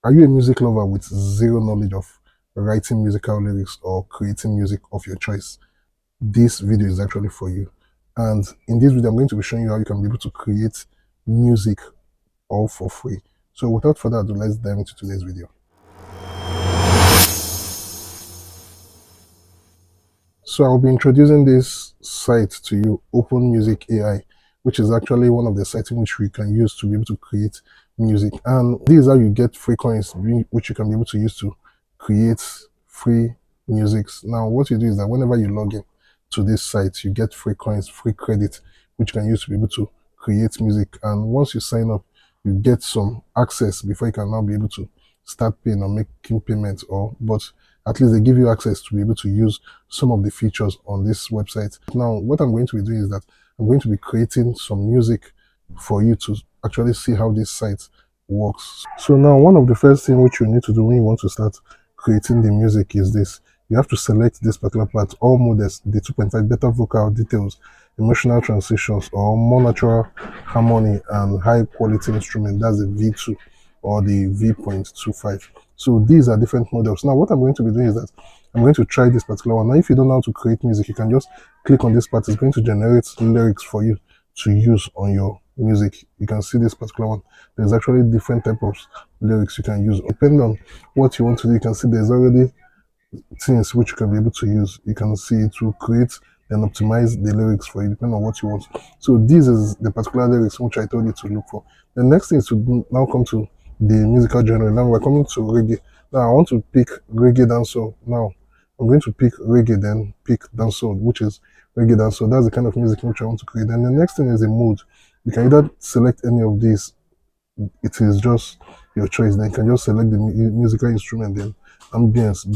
Are you a music lover with zero knowledge of writing musical lyrics or creating music of your choice? This video is actually for you. And in this video, I'm going to be showing you how you can be able to create music all for free. So without further ado, let's dive into today's video. So I'll be introducing this site to you, OpenMusicAI, which is actually one of the sites in which we can use to be able to create music. And this is how you get free coins, which you can be able to use to create free musics. Now, what you do is that whenever you log in to this site, you get free coins, free credit, which you can use to be able to create music. And once you sign up, you get some access before you can now be able to start paying or making payments, but at least they give you access to be able to use some of the features on this website. Now, what I'm going to be doing is that I'm going to be creating some music for you to actually see how this site works. So now, one of the first things which you need to do when you want to start creating the music is this. You have to select this particular part, all modes, the 2.5 better vocal details, emotional transitions, or more natural harmony and high quality instrument. That's the V2 or the V.25. So these are different models. Now, what I'm going to be doing is that I'm going to try this particular one. Now, if you don't know how to create music, you can just click on this part. It's going to generate lyrics for you to use on your music. You can see this particular one. There's actually different types of lyrics you can use. Depending on what you want to do, you can see there's already things which you can be able to use. You can see it will create and optimize the lyrics for you depending on what you want. So this is the particular lyrics which I told you to look for. The next thing is to now come to the musical genre. Now we're coming to reggae. Now I want to pick reggae dancehall. Now I'm going to pick reggae, then pick dancehall, which is reggae dancehall. That's the kind of music which I want to create. And the next thing is the mood. You can either select any of these. It is just your choice. Then you can just select the musical instrument, then ambience,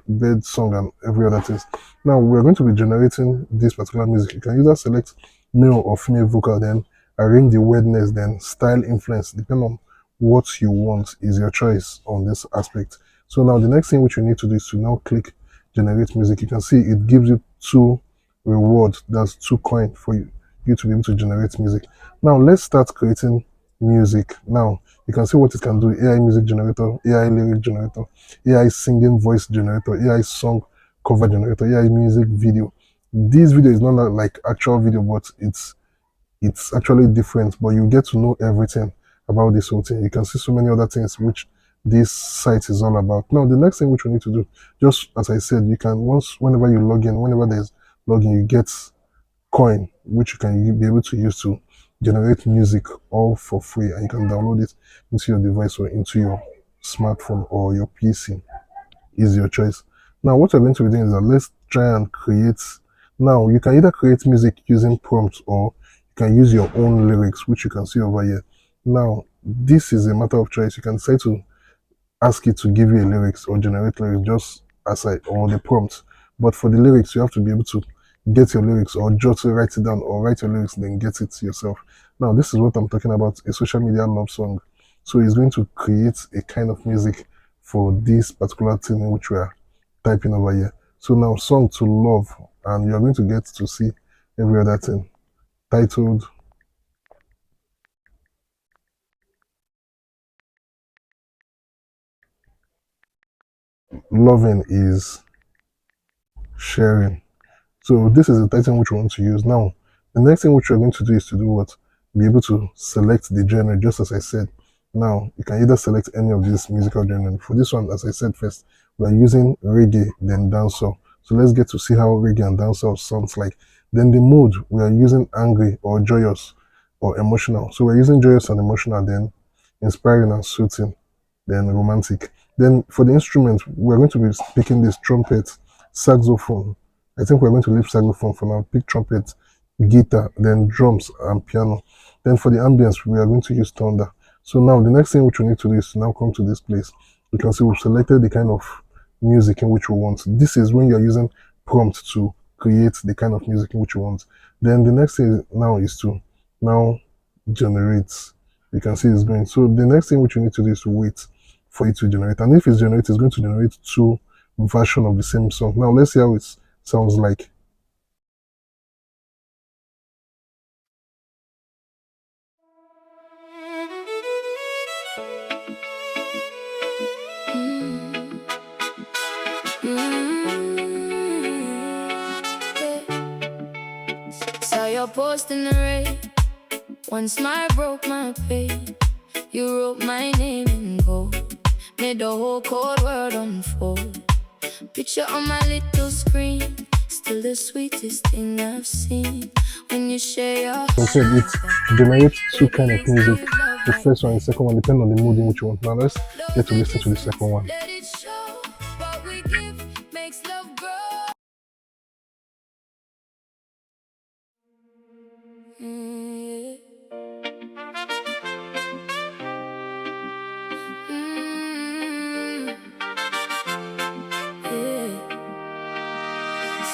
bed song, and every other thing. Now we're going to be generating this particular music. You can either select male or female vocal, then arrange the weirdness, then style influence, depending on what you want is your choice on this aspect. So now the next thing which you need to do is to now click generate music. You can see it gives you two rewards. That's 2 coin for you to be able to generate music. Now let's start creating music. Now you can see what it can do: AI music generator, AI lyric generator, AI singing voice generator, AI song cover generator, AI music video. This video is not like actual video, but it's actually different, but you get to know everything about this whole thing. You can see so many other things which this site is all about. Now the next thing which we need to do, just as I said, you can whenever you log in, whenever there's login, you get coin which you can be able to use to generate music all for free, and you can download it into your device or into your smartphone or your PC. Is your choice. Now what we're going to be doing is that let's try and create. Now you can either create music using prompts or you can use your own lyrics, which you can see over here. Now this is a matter of choice. You can decide to ask it to give you a lyrics or generate lyrics just as or the prompt. But for the lyrics, you have to be able to get your lyrics or just write it down or write your lyrics then get it yourself. Now this is what I'm talking about, a social media love song. So it's going to create a kind of music for this particular thing in which we are typing over here. So now song to love, and you're going to get to see every other thing titled loving is sharing. So this is the title which we want to use. Now, the next thing which we're going to do is to do what? Be able to select the genre, just as I said. Now, you can either select any of these musical genre. For this one, as I said first, we're using reggae, then dancehall. So let's get to see how reggae and dancehall sounds like. Then the mood, we are using angry or joyous or emotional. So we're using joyous and emotional, then inspiring and soothing, then romantic. Then for the instruments, we're going to be picking this trumpet, saxophone. I think we're going to leave saxophone for now. Pick trumpet, guitar, then drums and piano. Then for the ambience, we are going to use thunder. So now the next thing which we need to do is to now come to this place. You can see we've selected the kind of music in which we want. This is when you're using prompt to create the kind of music in which you want. Then the next thing now is to now generate. You can see it's going. So the next thing which you need to do is to wait for it to generate. And if it's generated, it's going to generate two versions of the same song. Now let's see how it sounds like. post in the rain. One smile broke my pain. You wrote my name in gold, made the whole cold world unfold. Picture on my little screen, still the sweetest thing I've seen. When you share your So it generates two kind of music. The first one and the second one depend on the mood in which you want. Now let's get to listen to the second one. let it show. What we give makes love grow. Mm, yeah.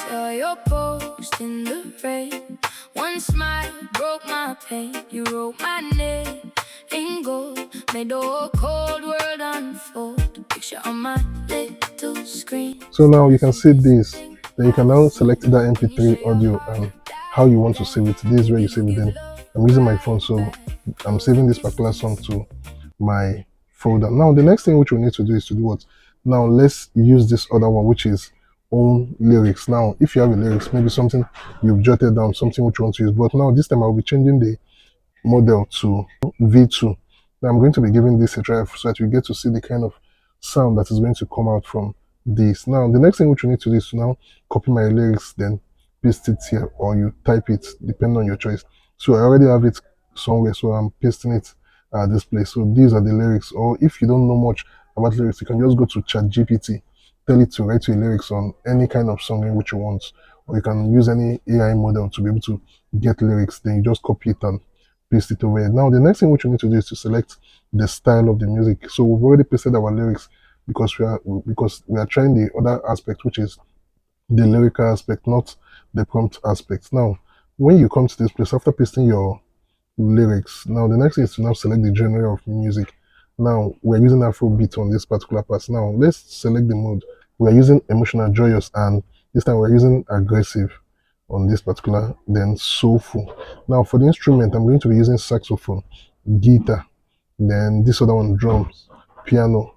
Saw your post in the rain. One smile broke my pain. You wrote my name in gold, made the whole cold world unfold. Picture on my little screen. So now you can see this. Then you can now select that MP3 audio and how you want to save it. This is where you save it. Then I'm using my phone, so I'm saving this particular song to my folder. Now the next thing which we need to do is to do what? Now let's use this other one, which is own lyrics. Now if you have a lyrics, maybe something you've jotted down, something which you want to use, but now this time I'll be changing the model to V2. Now I'm going to be giving this a try so that you get to see the kind of sound that is going to come out from this. Now the next thing which you need to do is to now copy my lyrics, then paste it here, or you type it depending on your choice. So I already have it somewhere, so I'm pasting it at this place. So these are the lyrics. Or if you don't know much about lyrics, you can just go to ChatGPT, tell it to write you lyrics on any kind of song in which you want, or you can use any AI model to be able to get lyrics. Then you just copy it and paste it over here. Now the next thing which you need to do is to select the style of the music. So we've already pasted our lyrics because we are trying the other aspect, which is the lyrical aspect, not the prompt aspect. Now when you come to this place after pasting your lyrics, now the next thing is to now select the genre of music. Now we're using Afrobeat on this particular part. Now let's select the mode. We're using emotional, joyous, and this time we're using aggressive on this particular, then soulful. Now for the instrument, I'm going to be using saxophone, guitar, then this other one, drums, piano,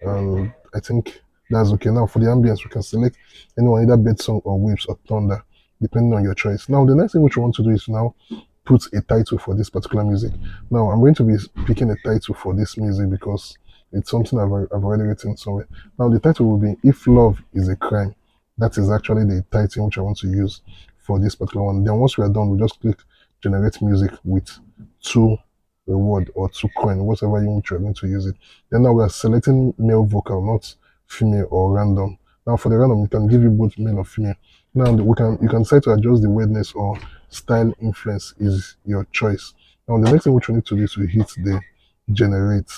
and I think that's okay. Now for the ambience, we can select anyone, either birdsong or waves or thunder, depending on your choice. Now the next thing which we want to do is now put a title for this particular music. Now I'm going to be picking a title for this music because it's something I've already written somewhere. Now the title will be If Love is a Crime. That is actually the title which I want to use for this particular one. Then once we are done, we just click generate music with 2 reward or 2 coin, whatever you which you're going to use it. Then now we are selecting male vocal, not female or random. Now for the random, it can give you both male or female. Now you can decide to adjust the weirdness or style influence is your choice. Now the next thing which we need to do is to hit the generate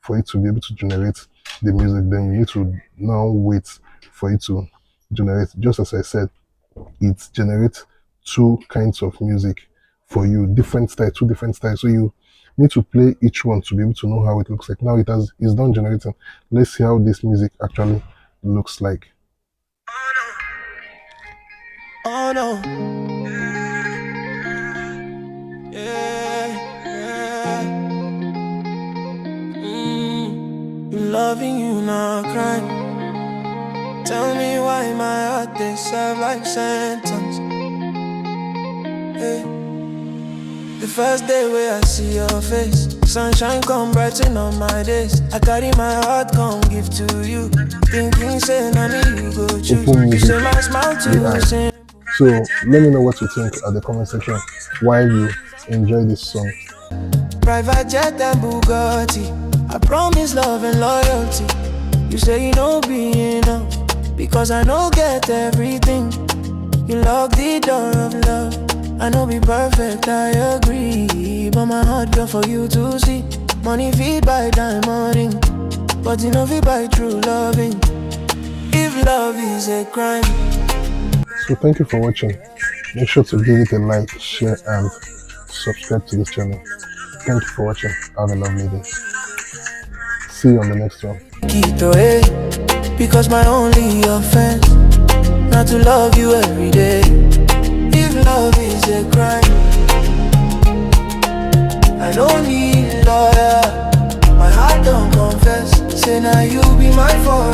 for it to be able to generate the music. Then you need to now wait for it to generate. Just as I said, it generates 2 kinds of music for you, different styles, 2 different styles. So you need to play each one to be able to know how it looks like. Now it's done generating. Let's see how this music actually looks like. Oh no. Yeah, yeah. Loving you not crime. Tell me why my heart they serve like sentence. Hey. The first day where I see your face, sunshine come brighten on my days. I carry my heart come give to you, thinking say na me you go choose. You say my smile to sing. So let me know what you think at the comment section while you enjoy this song. Private jet and Bugatti, I promise love and loyalty. You say you know be enough, because I know get everything. You lock the door of love. I know be perfect, I agree, but my heart go for you to see. Money feed by diamond ring, but you know feed by true loving. If love is a crime. So thank you for watching. Make sure to give it a like, share, and subscribe to this channel. Thank you for watching. Have a lovely day. See you on the next one. Because my only offense, not to love you every day. If love is a crime, I don't need a lawyer. My heart don't confess. Say now you be my forever.